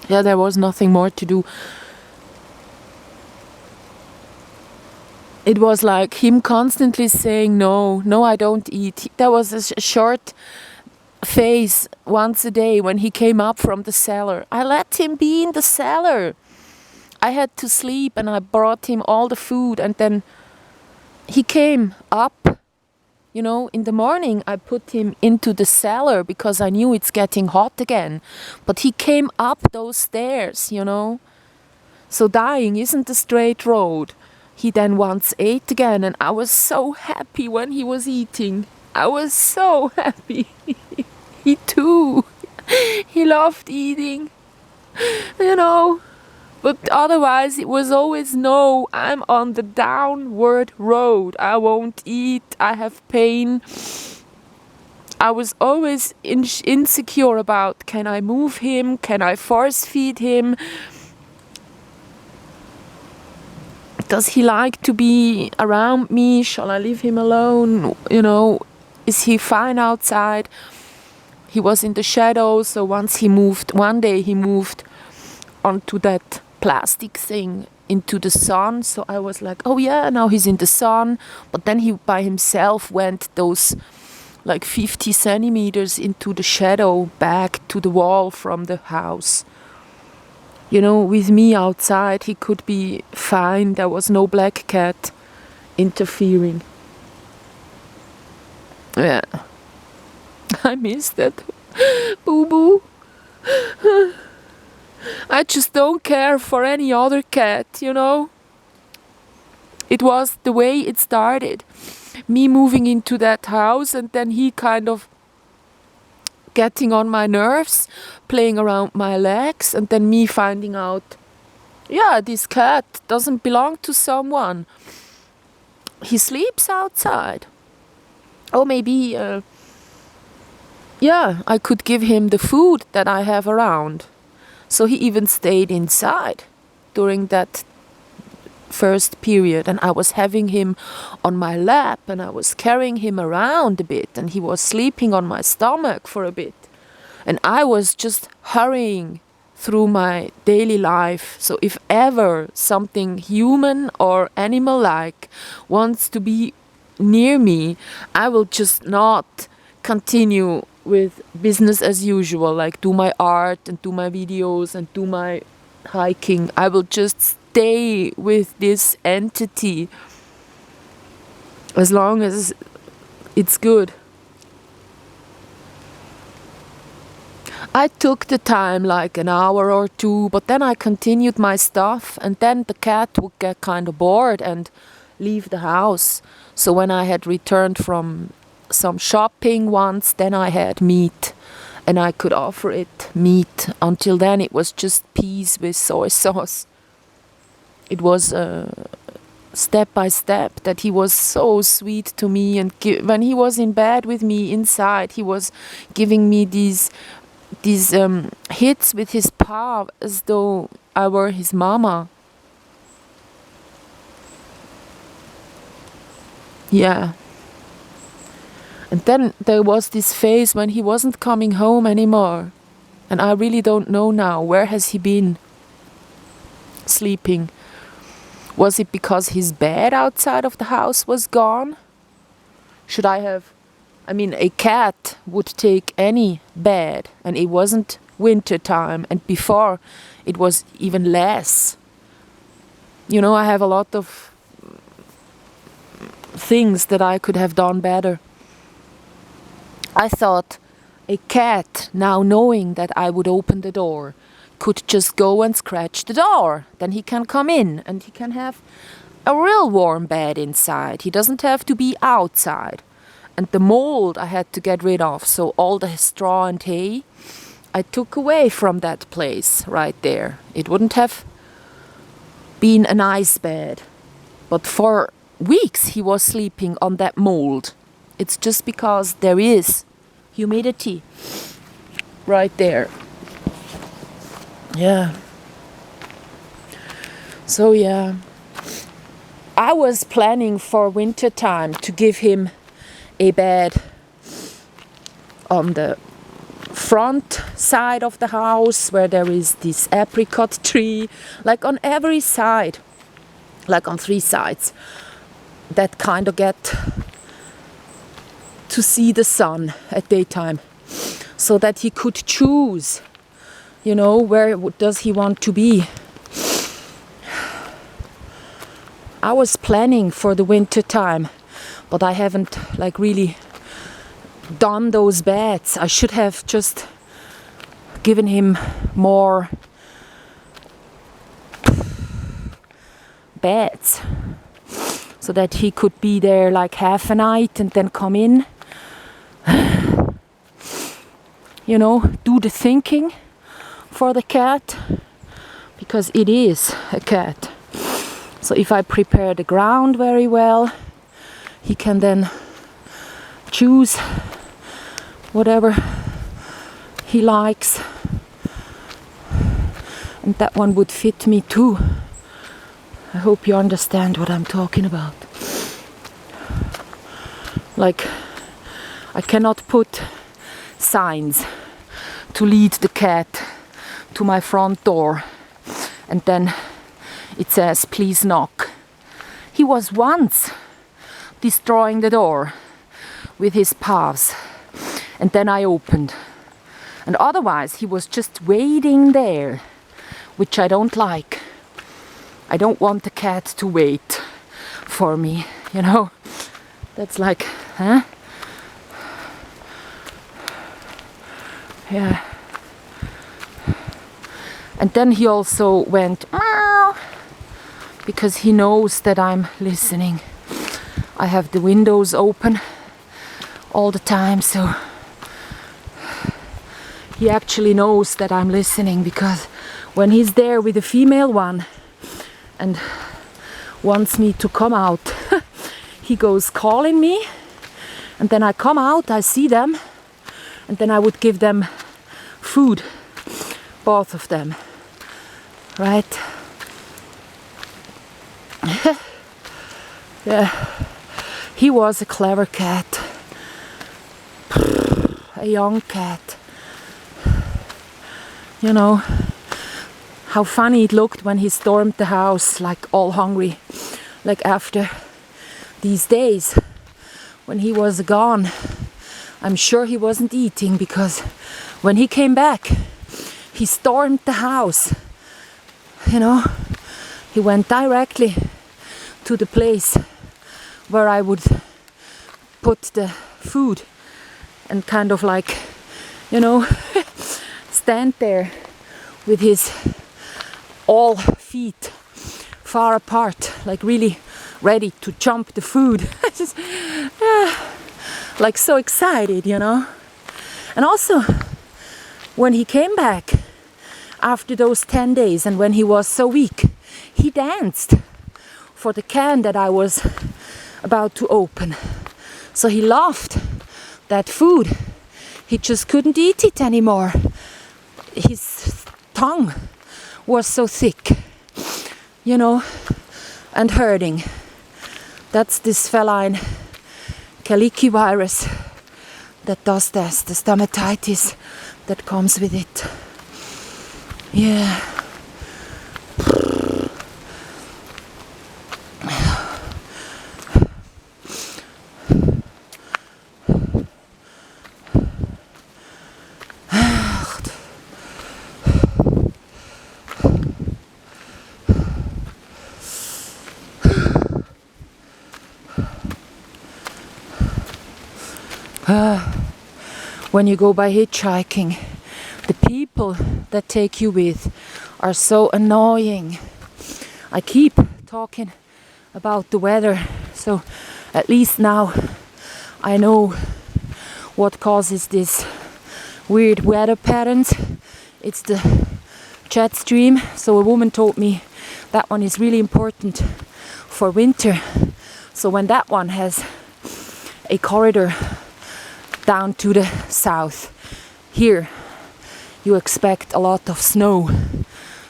Yeah, there was nothing more to do. It was like him constantly saying, no, no, I don't eat. There was a short phase once a day when he came up from the cellar. I let him be in the cellar. I had to sleep and I brought him all the food, and then he came up. You know, in the morning I put him into the cellar because I knew it's getting hot again. But he came up those stairs, you know. So dying isn't a straight road. He then once ate again, and I was so happy when he was eating. I was so happy. He too. He loved eating, you know. But otherwise it was always, no, I'm on the downward road. I won't eat. I have pain. I was always insecure about, can I move him? Can I force feed him? Does he like to be around me? Shall I leave him alone? You know, is he fine outside? He was in the shadows, so one day he moved onto that plastic thing into the sun. So I was like, oh yeah, now he's in the sun. But then he by himself went those like 50 centimeters into the shadow back to the wall from the house. You know, with me outside, he could be fine. There was no black cat interfering. Yeah. I miss that. Boo-boo. I just don't care for any other cat, you know. It was the way it started. Me moving into that house, and then he kind of getting on my nerves, playing around my legs, and then me finding out, yeah, this cat doesn't belong to someone. He sleeps outside. Or maybe, I could give him the food that I have around. So he even stayed inside during that first period, and I was having him on my lap and I was carrying him around a bit, and he was sleeping on my stomach for a bit, and I was just hurrying through my daily life. So if ever something human or animal-like wants to be near me, I will just not continue with business as usual, like do my art and do my videos and do my hiking. I will just stay with this entity as long as it's good. I took the time, like an hour or two, but then I continued my stuff, and then the cat would get kind of bored and leave the house. So when I had returned from some shopping once, then I had meat, and I could offer it meat. Until then it was just peas with soy sauce. It was step by step that he was so sweet to me, and when he was in bed with me inside, he was giving me these hits with his paw as though I were his mama. Yeah. And then there was this phase when he wasn't coming home anymore. And I really don't know now, where has he been sleeping? Was it because his bed outside of the house was gone? A cat would take any bed, and it wasn't winter time, and before it was even less. You know, I have a lot of things that I could have done better. I thought a cat, now knowing that I would open the door, could just go and scratch the door. Then he can come in and he can have a real warm bed inside. He doesn't have to be outside. And the mold I had to get rid of, so all the straw and hay, I took away from that place right there. It wouldn't have been a nice bed. But for weeks he was sleeping on that mold. It's just because there is humidity right there. Yeah. So yeah, I was planning for winter time to give him a bed on the front side of the house where there is this apricot tree, like on every side, like on 3 sides, that kind of get to see the sun at daytime, so that he could choose, you know, where does he want to be. I was planning for the winter time, but I haven't like really done those beds. I should have just given him more beds so that he could be there like half a night and then come in, you know, do the thinking for the cat, because it is a cat. So if I prepare the ground very well, he can then choose whatever he likes, and that one would fit me too. I hope you understand what I'm talking about. Like, I cannot put signs to lead the cat to my front door and then it says, please knock. He was once destroying the door with his paws, and then I opened. And otherwise he was just waiting there, which I don't like. I don't want the cat to wait for me, you know. That's like, huh? Yeah. And then he also went meow, because he knows that I'm listening. I have the windows open all the time, so he actually knows that I'm listening, because when he's there with the female one and wants me to come out, he goes calling me, and then I come out, I see them, and then I would give them food, both of them, right? Yeah, he was a clever cat, a young cat. You know, how funny it looked when he stormed the house, like all hungry, like after these days when he was gone. I'm sure he wasn't eating, because when he came back, he stormed the house. You know, he went directly to the place where I would put the food and kind of like, you know, stand there with his all feet far apart, like really ready to jump the food. Just, like so excited, you know. And also, when he came back after those 10 days and when he was so weak, he danced for the can that I was about to open. So he loved that food. He just couldn't eat it anymore. His tongue was so thick, you know, and hurting. That's this feline calici virus that does this, the stomatitis that comes with it. Yeah. When you go by hitchhiking, the people that take you with are so annoying. I keep talking about the weather, so at least now I know what causes this weird weather patterns. It's the jet stream. So a woman told me that one is really important for winter. So when that one has a corridor down to the south, here you expect a lot of snow.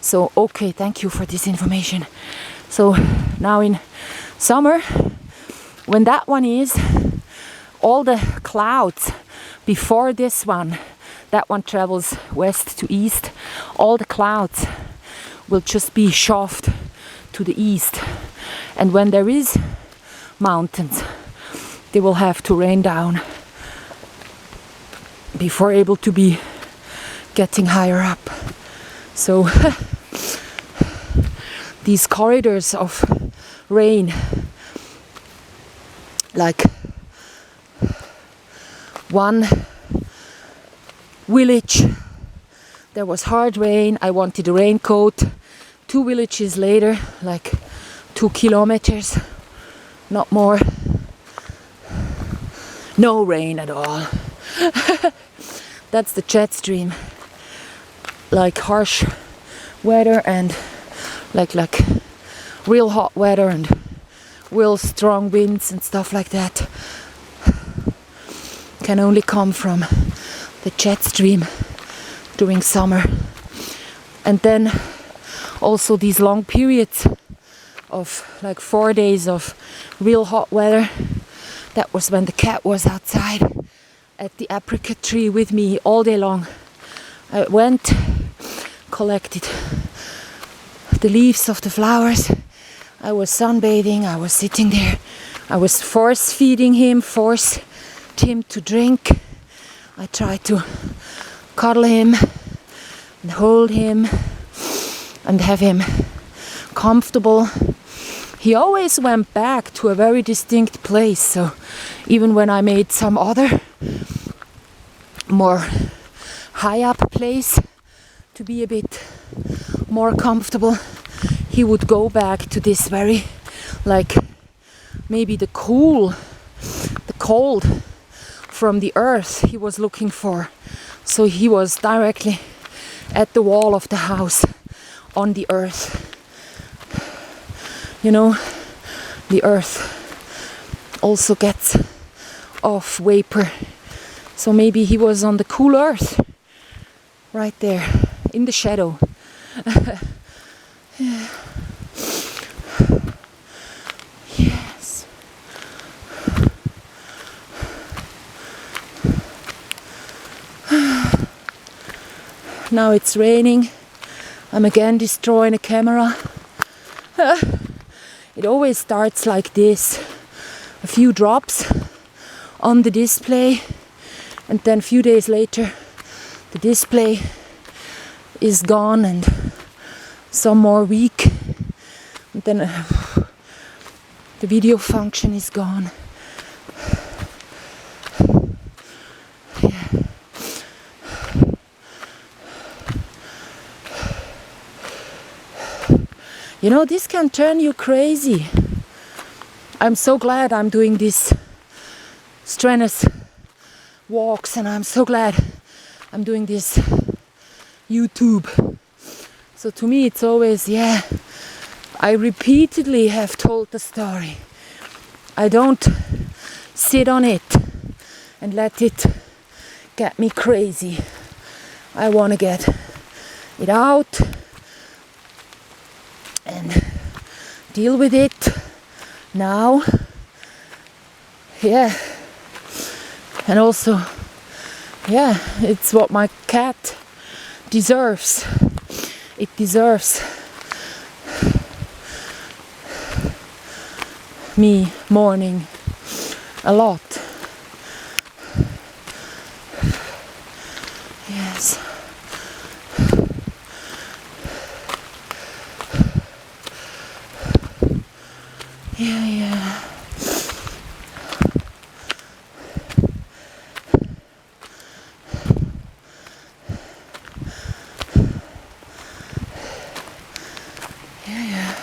So okay, thank you for this information. So now in summer, when that one is, all the clouds before this one, that one travels west to east. All the clouds will just be shoved to the east. And when there is mountains, they will have to rain down before able to be getting higher up. So these corridors of rain, like one village, there was hard rain, I wanted a raincoat. 2 villages later, like 2 kilometers, not more, no rain at all. That's the jet stream. Like harsh weather and like real hot weather and real strong winds and stuff like that can only come from the jet stream during summer. And then also these long periods of like 4 days of real hot weather. That was when the cat was outside at the apricot tree with me all day long. I went, collected the leaves of the flowers. I was sunbathing, I was sitting there. I was force feeding him, forced him to drink. I tried to cuddle him and hold him and have him comfortable. He always went back to a very distinct place, so even when I made some other more high up place to be a bit more comfortable, he would go back to this very, like, maybe the cold from the earth he was looking for. So he was directly at the wall of the house on the earth. You know, the earth also gets off vapor. So maybe he was on the cool earth, right there, in the shadow. Yeah. Yes. Now it's raining. I'm again destroying a camera. It always starts like this. A few drops on the display, and then a few days later the display is gone and some more weak, and then the video function is gone. Yeah. You know, this can turn you crazy. I'm so glad I'm doing these strenuous walks, and I'm so glad I'm doing this YouTube. So to me it's always, yeah, I repeatedly have told the story. I don't sit on it and let it get me crazy. I want to get it out and deal with it now. Yeah. And also, yeah, it's what my cat deserves. It deserves me mourning a lot. Yes. Yeah, yeah. Yeah, yeah.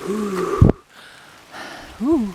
Ooh. Ooh.